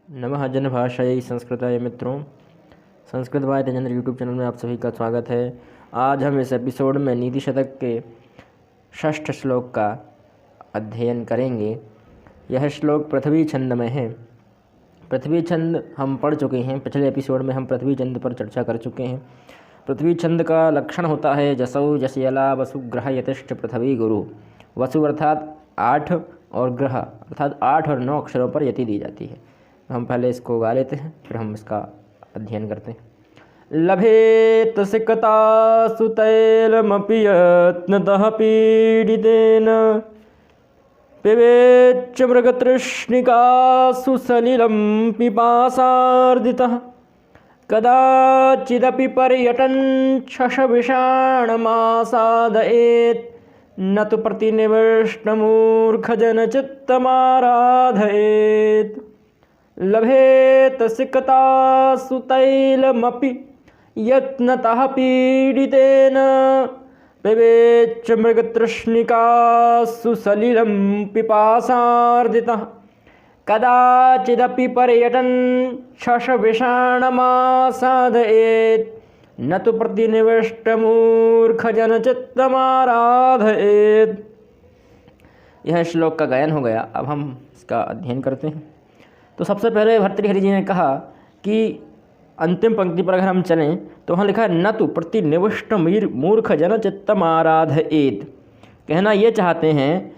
नमः जनभाषायै संस्कृताय मित्रों, Sanskrit by Tejendra YouTube channel में आप सभी का स्वागत है। आज हम इस एपिसोड में नीति शतक के षष्ठ श्लोक का अध्ययन करेंगे। यह श्लोक पृथ्वी छंद में है। पृथ्वी छंद हम पढ़ चुके हैं, पिछले एपिसोड में हम पृथ्वी छंद पर चर्चा कर चुके हैं। पृथ्वी छंद का लक्षण होता है जसौ जसयला वसु ग्रह यतिष्ठ पृथ्वी गुरु। वसु अर्थात 8 और ग्रह अर्थात 8 और 9 अक्षरों पर यति दी जाती है। हम पहले इसको गा लेते हैं, फिर हम इसका अध्ययन करते हैं। लभेत सिकता सुतैलमपि यत्नतः पीडितेन पिबेच्च मृगतृष्णिकासु सलिलं पिपासार्दितः कदाचिदपि पर्यटन् शशविषाणमासादयेत् न तु प्रतिनिविष्टमूर्खजनचित्तमाराधयेत्। लभेत सिकतासु तैलमपि यत्नतः पीडितेन पिबेच्च मृगतृष्णिकासु सलिलं पिपासार्दितः कदाचिदपि पर्यटन् शशविषाणमासादयेत् न तु प्रतिनिविष्टमूर्खजनचित्तमाराधयेत्। यह श्लोक का गायन हो गया। अब हम इसका अध्ययन करते हैं। तो सबसे पहले भर्तृहरि जी ने कहा कि अंतिम पंक्ति पर अगर हम चलें तो वहाँ लिखा है न तो प्रतिनिविष्ट मूर्ख जन चित्तमाराधयेत्। कहना ये चाहते हैं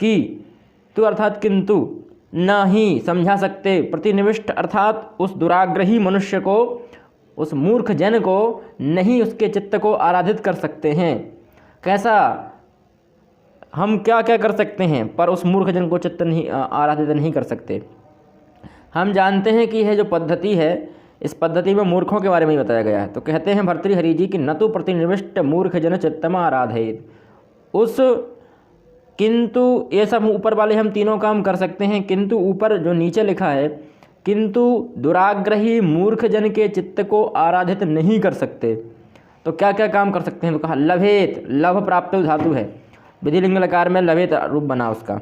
कि तु अर्थात किंतु न ही समझा सकते, प्रतिनिविष्ट अर्थात उस दुराग्रही मनुष्य को, उस मूर्ख जन को नहीं उसके चित्त को आराधित कर सकते हैं। कैसा, हम क्या क्या कर सकते हैं पर उस मूर्ख जन को चित्त नहीं आराधित नहीं कर सकते। हम जानते हैं कि यह जो पद्धति है, इस पद्धति में मूर्खों के बारे में ही बताया गया है। तो कहते हैं भर्तृहरि जी कि न तो प्रतिनिविष्ट मूर्ख जन चित्तम आराधयेत्। उस किंतु ये सब ऊपर वाले हम तीनों काम कर सकते हैं, किंतु ऊपर जो नीचे लिखा है किंतु दुराग्रही मूर्ख जन के चित्त को आराधित नहीं कर सकते। तो क्या क्या काम कर सकते हैं? तो कहा लभेत, लभ प्राप्त धातु है, विधिलिंग लकार में लभेत रूप बना उसका।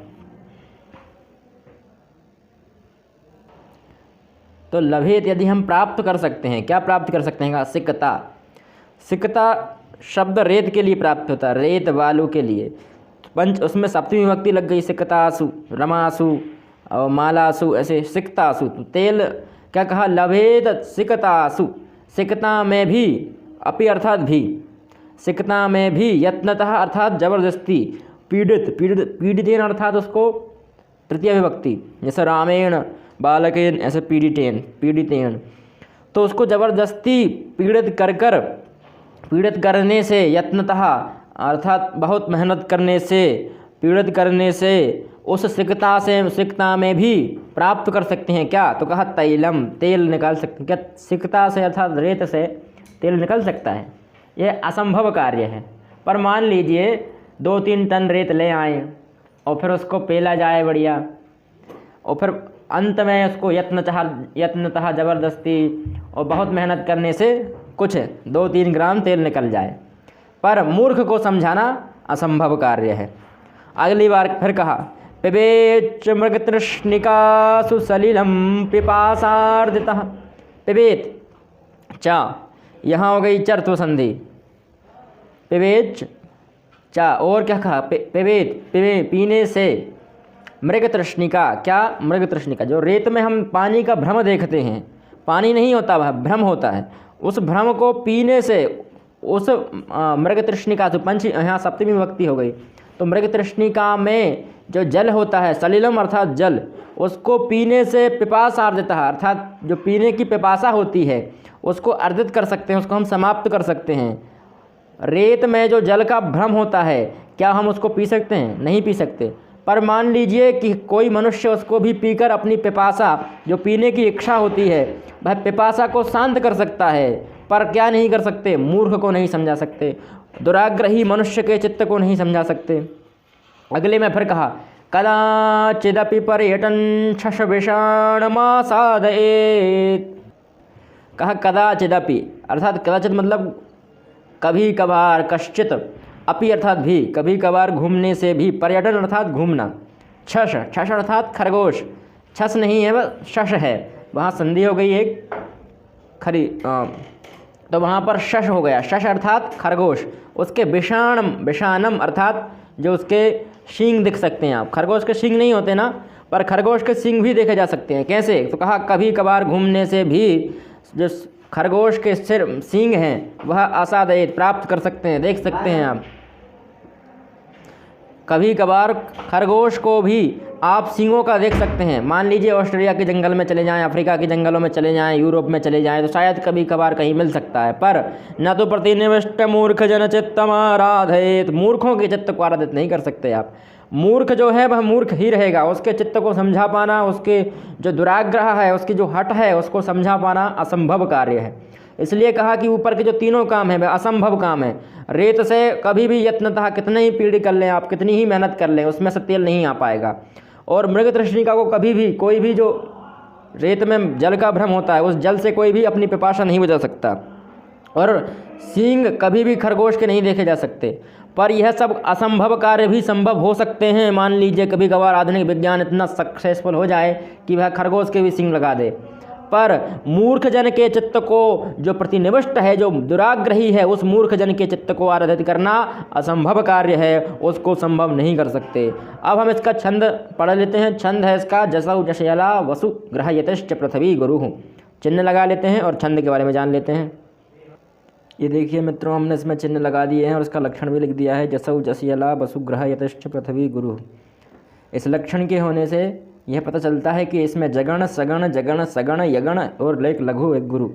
तो लभेत यदि हम प्राप्त कर सकते हैं, क्या प्राप्त कर सकते हैं? सिकता। सिकता शब्द रेत के लिए प्राप्त होता है, रेत बालू के लिए। पंच उसमें सप्तमी विभक्ति लग गई, सिकतासु, रमासु और मालासु, ऐसे सिकतासु। तो तेल क्या कहा? लभेत सिकतासु, सिकता में भी, अपि अर्थात भी, सिकता में भी, यत्नतः अर्थात जबरदस्ती, पीड़ित, पीड़ितेन अर्थात उसको तृतीय विभक्ति, जैसे रामेण बालकेन, ऐसे पीड़ितेन। तो उसको जबरदस्ती पीड़ित करने से, यत्नतः अर्थात बहुत मेहनत करने से, पीड़ित करने से उस सिकता में भी प्राप्त कर सकते हैं। क्या? तो कहा तैलम, तेल निकाल सकते हैं। क्या सिकता से अर्थात रेत से तेल निकल सकता है? यह असंभव कार्य है। पर मान लीजिए 2-3 टन रेत ले आए और फिर उसको पेला जाए बढ़िया, और फिर अंत में उसको यत्नतः ज़बरदस्ती और बहुत मेहनत करने से कुछ 2-3 ग्राम तेल निकल जाए, पर मूर्ख को समझाना असंभव कार्य है। अगली बार फिर कहा पिबेच्च मृगतृष्णिकासु सलिलं पिपासार्दितः। पिबेत चा, यहाँ हो गई चर्त्व संधि, पिबेच्च चा। और क्या कहा? पिबेत, पीने से, मृगतृष्णिका। क्या? मृगतृष्णिका, जो रेत में हम पानी का भ्रम देखते हैं, पानी नहीं होता वह भ्रम होता है, उस भ्रम को पीने से उस मृगतृष्णिका, तो पंच यहाँ सप्तमी विभक्ति हो गई। तो मृगतृष्णिका में जो जल होता है, सलिलम अर्थात जल, उसको पीने से पिपासा अर्दितः अर्थात जो पीने की पिपासा होती है उसको अर्जित कर सकते हैं, उसको हम समाप्त कर सकते हैं। रेत में जो जल का भ्रम होता है, क्या हम उसको पी सकते हैं? नहीं पी सकते। पर मान लीजिए कि कोई मनुष्य उसको भी पीकर अपनी पिपासा, जो पीने की इच्छा होती है, वह पिपासा को शांत कर सकता है। पर क्या नहीं कर सकते? मूर्ख को नहीं समझा सकते, दुराग्रही मनुष्य के चित्त को नहीं समझा सकते। अगले में फिर कहा कदाचिदपि पर्यटन् शशविषाणमासादयेत्। कहा कदाचिदपि अर्थात कदाचित मतलब कभी कभार, कश्चित, अपि अर्थात भी, कभी कभार घूमने से भी, पर्यटन अर्थात घूमना, छश, छश अर्थात खरगोश, छस नहीं है वह शश है, वहाँ संधि हो गई एक खरी, तो वहाँ पर शश हो गया। शश अर्थात खरगोश, उसके विषाणम अर्थात जो उसके सींग दिख सकते हैं आप। खरगोश के सींग नहीं होते ना, पर खरगोश के सींग भी देखे जा सकते हैं। कैसे? तो कहा कभी कभार घूमने से भी जो खरगोश के सींग हैं वह आसादयत प्राप्त कर सकते हैं, देख सकते हैं आप। कभी कभार खरगोश को भी आप सींगों का देख सकते हैं। मान लीजिए ऑस्ट्रेलिया के जंगल में चले जाएं, अफ्रीका के जंगलों में चले जाएं, यूरोप में चले जाएं, तो शायद कभी कभार कहीं मिल सकता है। पर न तो प्रतिनिविष्ट मूर्ख जन चित्तम आराधयेत, मूर्खों के चित्त को आराधित नहीं कर सकते आप। मूर्ख जो है वह मूर्ख ही रहेगा, उसके चित्त को समझा पाना, उसके जो दुराग्रह है, उसकी जो हट है, उसको समझा पाना असंभव कार्य है। इसलिए कहा कि ऊपर के जो तीनों काम हैं वह असंभव काम है। रेत से कभी भी यत्नतः कितने ही पीढ़ी कर लें आप, कितनी ही मेहनत कर लें, उसमें से तेल नहीं आ पाएगा। और मृग तृष्णिका को कभी भी कोई भी जो रेत में जल का भ्रम होता है, उस जल से कोई भी अपनी पिपासा नहीं बुझा सकता। और सींग कभी भी खरगोश के नहीं देखे जा सकते। पर यह सब असंभव कार्य भी संभव हो सकते हैं। मान लीजिए कभी कभार आधुनिक विज्ञान इतना सक्सेसफुल हो जाए कि वह खरगोश के भी सींग लगा दे, पर मूर्ख जन के चित्त को जो प्रतिनिविष्ट है, जो दुराग्रही है, उस मूर्ख जन के चित्त को आराधित करना असंभव कार्य है, उसको संभव नहीं कर सकते। अब हम इसका छंद पढ़ लेते हैं। छंद है इसका जसौ जशयला वसु ग्रहयतश्च पृथ्वी गुरुः। चिन्ह लगा लेते हैं और छंद के बारे में जान लेते हैं। ये देखिए मित्रों, हमने इसमें चिन्ह लगा दिए हैं और इसका लक्षण भी लिख दिया है। जसौ जशयला वसु ग्रहयतश्च पृथ्वी गुरुः। इस लक्षण के होने से यह पता चलता है कि इसमें जगण सगण जगण सगण यगण और लेक लघु एक गुरु,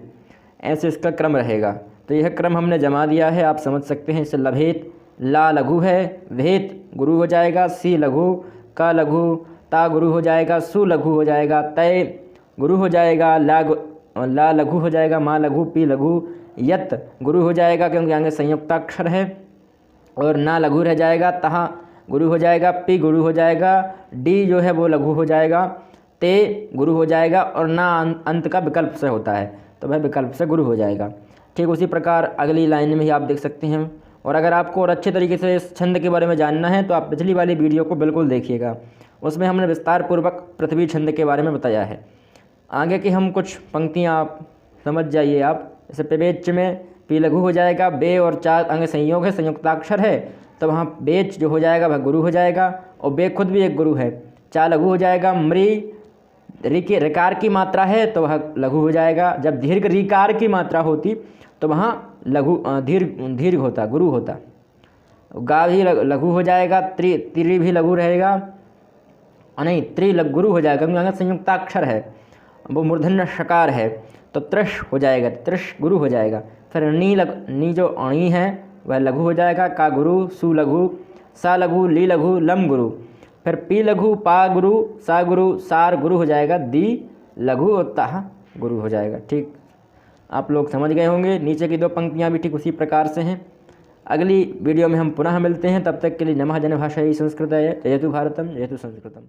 ऐसे इसका क्रम रहेगा। तो यह क्रम हमने जमा दिया है, आप समझ सकते हैं। इससे लभेत ला लघु है, भेत गुरु हो जाएगा, सी लघु, का लघु, ता गुरु हो जाएगा, सु लघु हो जाएगा, तय गुरु हो जाएगा, ला लघु हो जाएगा, मा लघु, पी लघु, यत गुरु हो जाएगा क्योंकि आगे संयुक्ताक्षर है, और ना लघु रह जाएगा, तहा गुरु हो जाएगा, पी गुरु हो जाएगा, डी जो है वो लघु हो जाएगा, ते गुरु हो जाएगा, और ना अंत का विकल्प से होता है तो वह विकल्प से गुरु हो जाएगा। ठीक उसी प्रकार अगली लाइन में ही आप देख सकते हैं। और अगर आपको और अच्छे तरीके से इस छंद के बारे में जानना है तो आप पिछली वाली वीडियो को बिल्कुल देखिएगा, उसमें हमने विस्तार पूर्वक पृथ्वी छंद के बारे में बताया है। आगे की हम कुछ पंक्तियाँ आप समझ जाइए आप। जैसे पेवेच में पी लघु हो जाएगा, बे और चार आगे संयोग है, संयुक्ताक्षर है, तो वहाँ बेच जो हो जाएगा वह गुरु हो जाएगा, और बे खुद भी एक गुरु है। चा लघु हो जाएगा, मृ रिकार की मात्रा है तो वह लघु हो जाएगा। जब दीर्घ रिकार की मात्रा होती तो वहाँ लघु दीर्घ होता, गुरु होता। गा भी लघु हो जाएगा, त्रि भी लघु रहेगा, नहीं त्रि गुरु हो जाएगा क्योंकि संयुक्ताक्षर है, वो मूर्धन्य शकार है, तो त्रिश हो जाएगा, त्रिश गुरु हो जाएगा। फिर नी जो अणी है वह लघु हो जाएगा, का गुरु, सु लघु, सा लघु, ली लघु, लम गुरु। फिर पी लघु, पा गुरु, सा गुरु, सार गुरु हो जाएगा, दी लघु और ताह गुरु हो जाएगा। ठीक, आप लोग समझ गए होंगे। नीचे की दो पंक्तियाँ भी ठीक उसी प्रकार से हैं। अगली वीडियो में हम पुनः मिलते हैं, तब तक के लिए नमः जन भाषाई संस्कृताय, जयतु भारतम जयतु संस्कृतम।